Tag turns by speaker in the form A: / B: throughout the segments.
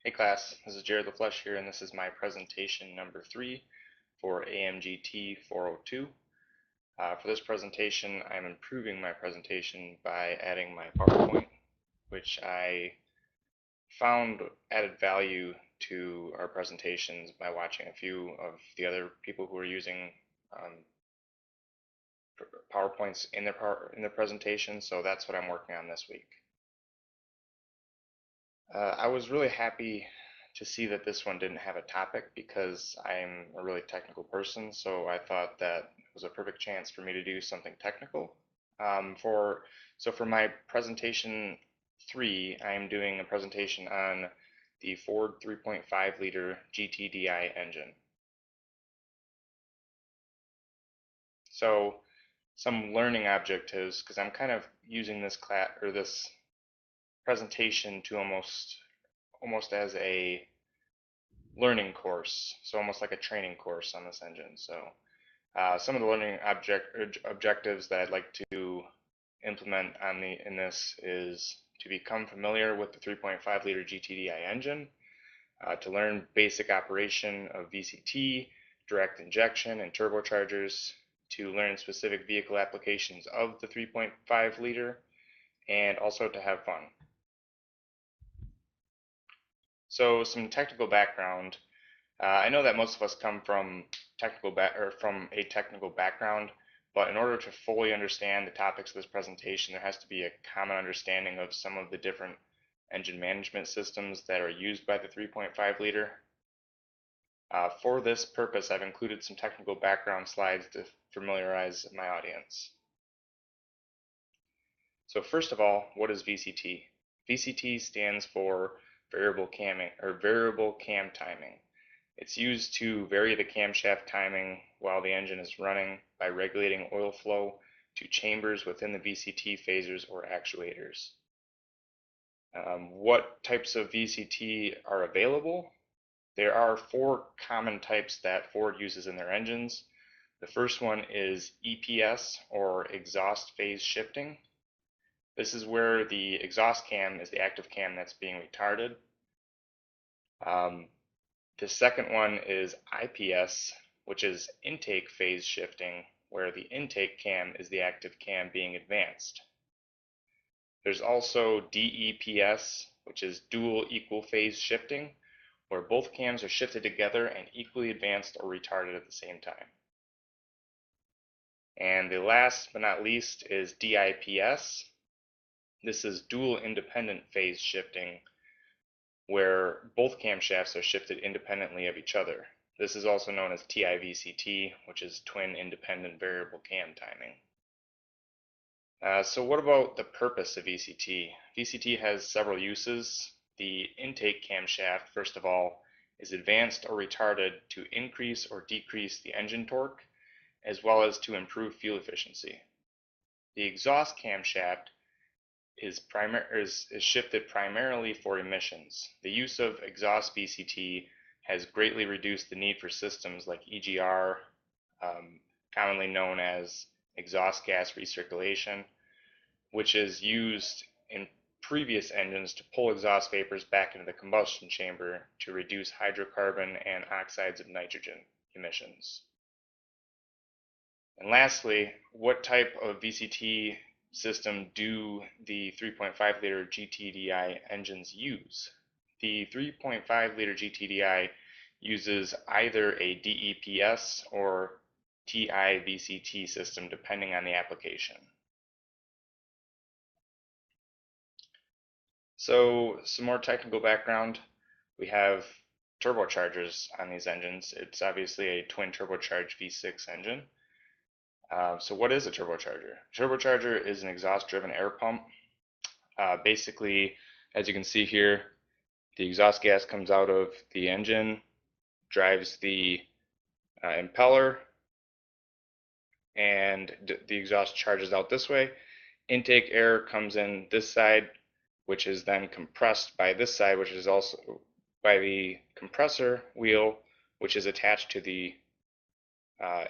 A: Hey class, this is Jared the Flesh here, and this is my presentation number 3 for AMGT402. For this presentation, I'm improving my presentation by adding my PowerPoint, which I found added value to our presentations by watching a few of the other people who are using PowerPoints in their presentation, so that's what I'm working on this week. I was really happy to see that this one didn't have a topic because I'm a really technical person, so I thought that it was a perfect chance for me to do something technical. For my presentation 3, I am doing a presentation on the Ford 3.5 liter GTDI engine. So some learning objectives, because I'm kind of using this class or this presentation to almost as a learning course, so almost like a training course on this engine. So some of the learning objectives that I'd like to implement in this is to become familiar with the 3.5 liter GTDI engine, to learn basic operation of VCT, direct injection, and turbochargers, to learn specific vehicle applications of the 3.5 liter, and also to have fun. So some technical background. I know that most of us come from a technical background, but in order to fully understand the topics of this presentation, there has to be a common understanding of some of the different engine management systems that are used by the 3.5 liter. For this purpose, I've included some technical background slides to familiarize my audience. So first of all, what is VCT? VCT stands for variable cam timing. It's used to vary the camshaft timing while the engine is running by regulating oil flow to chambers within the VCT phasers or actuators. What types of VCT are available? There are 4 common types that Ford uses in their engines. The first one is EPS, or exhaust phase shifting. This is where the exhaust cam is the active cam that's being retarded. The second one is IPS, which is intake phase shifting, where the intake cam is the active cam being advanced. There's also DEPS, which is dual equal phase shifting, where both cams are shifted together and equally advanced or retarded at the same time. And the last but not least is DIPS. This is dual independent phase shifting, where both camshafts are shifted independently of each other. This is also known as TIVCT, which is twin independent variable cam timing. So what about the purpose of VCT? VCT has several uses. The intake camshaft, first of all, is advanced or retarded to increase or decrease the engine torque, as well as to improve fuel efficiency. The exhaust camshaft is shifted primarily for emissions. The use of exhaust VCT has greatly reduced the need for systems like EGR, commonly known as exhaust gas recirculation, which is used in previous engines to pull exhaust vapors back into the combustion chamber to reduce hydrocarbon and oxides of nitrogen emissions. And lastly, what type of VCT system do the 3.5 liter GTDI engines use? The 3.5 liter GTDI uses either a DEPS or TIVCT system depending on the application. So some more technical background. We have turbochargers on these engines. It's obviously a twin turbocharged V6 engine. So what is a turbocharger? A turbocharger is an exhaust-driven air pump. Basically, as you can see here, the exhaust gas comes out of the engine, drives the impeller, and the exhaust charges out this way. Intake air comes in this side, which is then compressed by this side, which is also by the compressor wheel, which is attached to the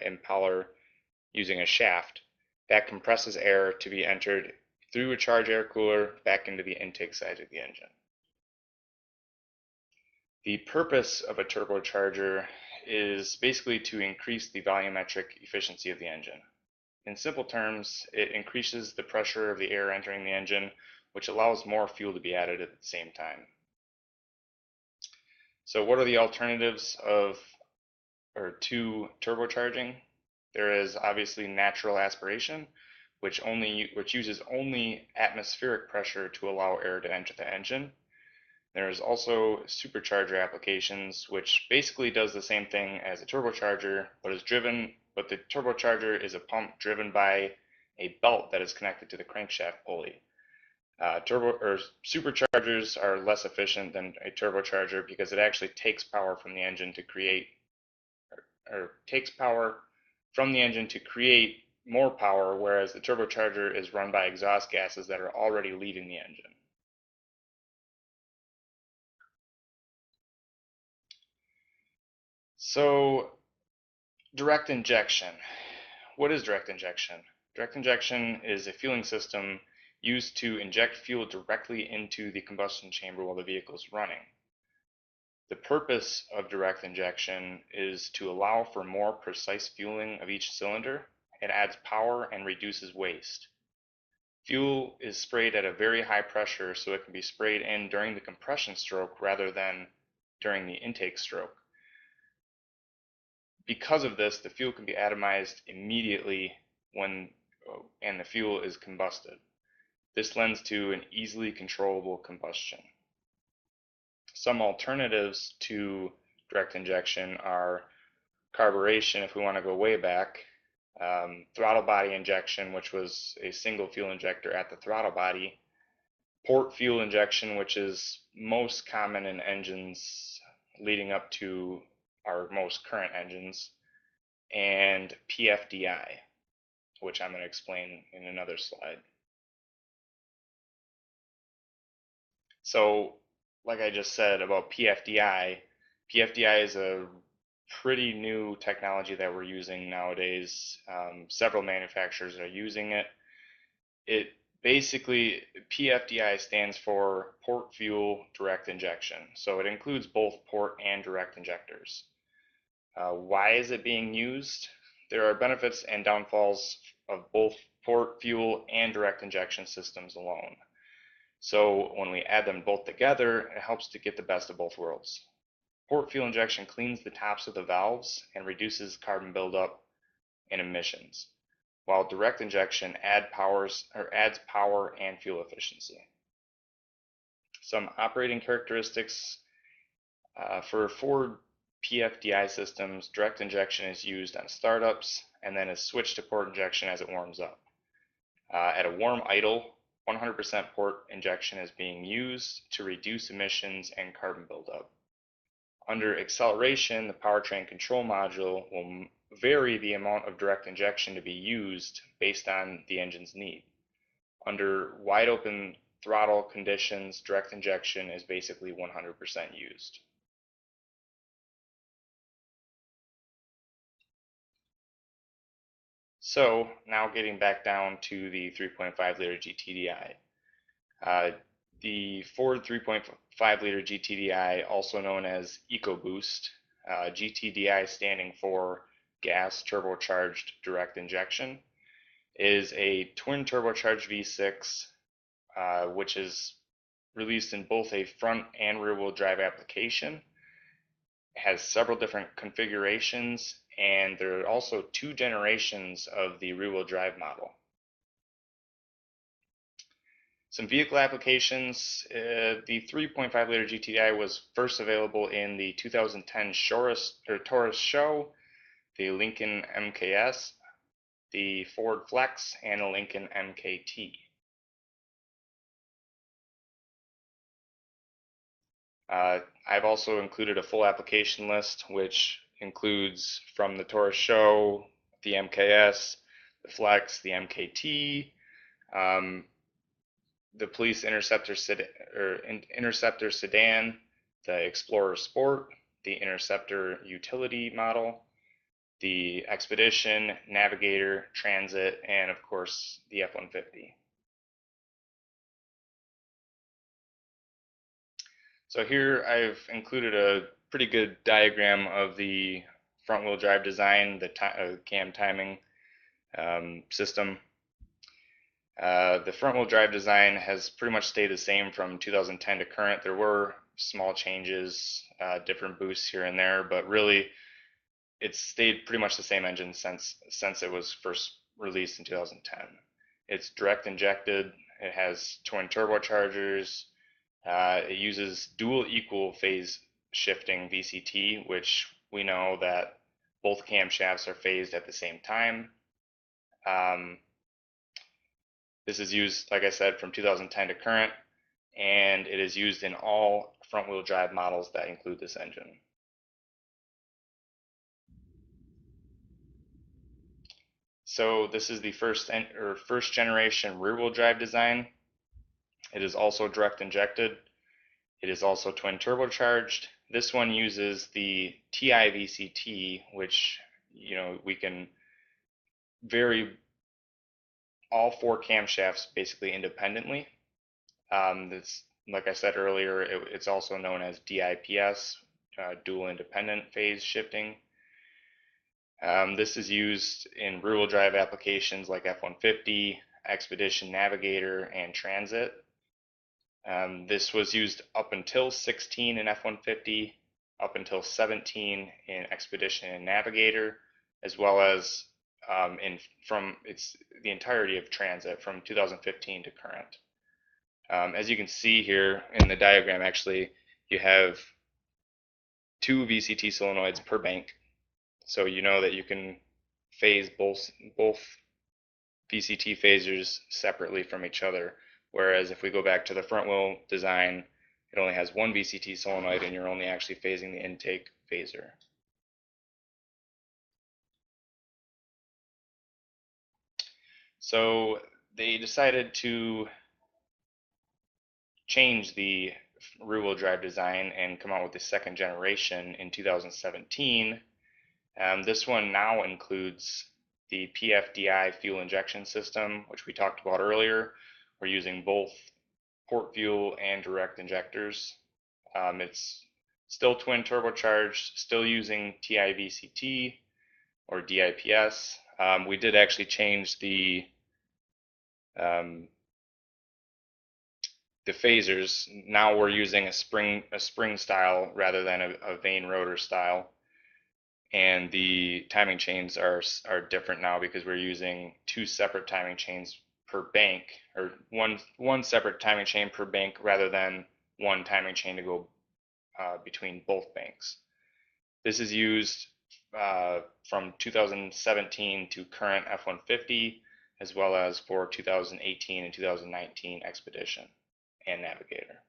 A: impeller using a shaft. That compresses air to be entered through a charge air cooler back into the intake side of the engine. The purpose of a turbocharger is basically to increase the volumetric efficiency of the engine. In simple terms, it increases the pressure of the air entering the engine, which allows more fuel to be added at the same time. So what are the alternatives to turbocharging? There is obviously natural aspiration, which uses only atmospheric pressure to allow air to enter the engine. There is also supercharger applications, which basically does the same thing as a turbocharger, but the turbocharger is a pump driven by a belt that is connected to the crankshaft pulley. Superchargers are less efficient than a turbocharger because it actually takes power from the engine to create more power, whereas the turbocharger is run by exhaust gases that are already leaving the engine. So, direct injection. What is direct injection? Direct injection is a fueling system used to inject fuel directly into the combustion chamber while the vehicle is running. The purpose of direct injection is to allow for more precise fueling of each cylinder. It adds power and reduces waste. Fuel is sprayed at a very high pressure, so it can be sprayed in during the compression stroke rather than during the intake stroke. Because of this, the fuel can be atomized immediately and the fuel is combusted. This lends to an easily controllable combustion. Some alternatives to direct injection are carburation, if we want to go way back, throttle body injection, which was a single fuel injector at the throttle body, port fuel injection, which is most common in engines leading up to our most current engines, and PFDI, which I'm going to explain in another slide. So, like I just said about PFDI, PFDI is a pretty new technology that we're using nowadays. Several manufacturers are using it. PFDI stands for port fuel direct injection. So it includes both port and direct injectors. Why is it being used? There are benefits and downfalls of both port fuel and direct injection systems alone. So when we add them both together, it helps to get the best of both worlds. Port fuel injection cleans the tops of the valves and reduces carbon buildup and emissions, while direct injection adds power and fuel efficiency. Some operating characteristics for Ford PFDI systems, direct injection is used on startups and then is switched to port injection as it warms up. At a warm idle, 100% port injection is being used to reduce emissions and carbon buildup. Under acceleration, the powertrain control module will vary the amount of direct injection to be used based on the engine's need. Under wide open throttle conditions, direct injection is basically 100% used. So now getting back down to the 3.5 liter GTDI. The Ford 3.5 liter GTDI, also known as EcoBoost, GTDI standing for gas turbocharged direct injection, is a twin turbocharged V6 which is released in both a front and rear wheel drive application. It has several different configurations, and there are also 2 generations of the rear wheel drive model. Some vehicle applications. The 3.5 liter GTDI was first available in the 2010 Taurus Show, the Lincoln MKS, the Ford Flex, and the Lincoln MKT. I've also included a full application list, which includes from the Taurus Show, the MKS, the Flex, the MKT, the Police Interceptor Sedan, the Explorer Sport, the Interceptor Utility model, the Expedition, Navigator, Transit, and of course the F-150. So here I've included a pretty good diagram of the front wheel drive design, the cam timing system. The front wheel drive design has pretty much stayed the same from 2010 to current. There were small changes, different boosts here and there, but really it's stayed pretty much the same engine since it was first released in 2010. It's direct injected. It has twin turbochargers. It uses dual equal phase shifting VCT, which we know that both camshafts are phased at the same time. This is used, like I said, from 2010 to current, and it is used in all front-wheel drive models that include this engine. So this is the first generation rear-wheel drive design. It is also direct injected. It is also twin turbocharged. This one uses the TI VCT, which we can vary all four camshafts basically independently. This, like I said earlier, it's also known as DIPS, dual independent phase shifting. This is used in rear-wheel drive applications like F-150, Expedition, Navigator, and Transit. This was used up until 16 in F-150, up until 17 in Expedition and Navigator, as well as from the entirety of Transit from 2015 to current. As you can see here in the diagram, actually, you have two VCT solenoids per bank. So you know that you can phase both VCT phasers separately from each other. Whereas if we go back to the front wheel design, it only has one VCT solenoid and you're only actually phasing the intake phaser. So they decided to change the rear-wheel drive design and come out with the second generation in 2017. This one now includes the PFDI fuel injection system, which we talked about earlier. We're using both port fuel and direct injectors. It's still twin turbocharged, still using TIVCT or DIPS. We did actually change the phasers. Now we're using a spring style rather than a vane rotor style. And the timing chains are different now because we're using two separate timing chains per bank, or one separate timing chain per bank rather than one timing chain to go between both banks. This is used from 2017 to current F-150, as well as for 2018 and 2019 Expedition and Navigator.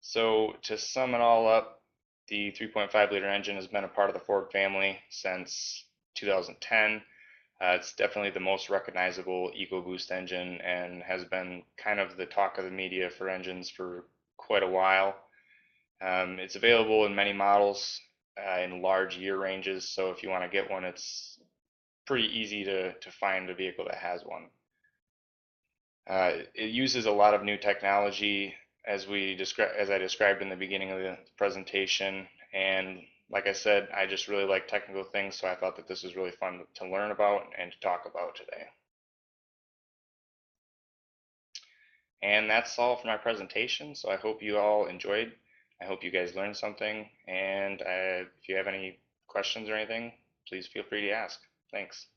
A: So to sum it all up, the 3.5 liter engine has been a part of the Ford family since 2010. It's definitely the most recognizable EcoBoost engine and has been kind of the talk of the media for engines for quite a while. It's available in many models in large year ranges, so if you want to get one, it's pretty easy to find a vehicle that has one. It uses a lot of new technology as I described in the beginning of the presentation, and like I said, I just really like technical things, so I thought that this was really fun to learn about and to talk about today. And that's all for my presentation, so I hope you all enjoyed. I hope you guys learned something, and if you have any questions or anything, please feel free to ask. Thanks.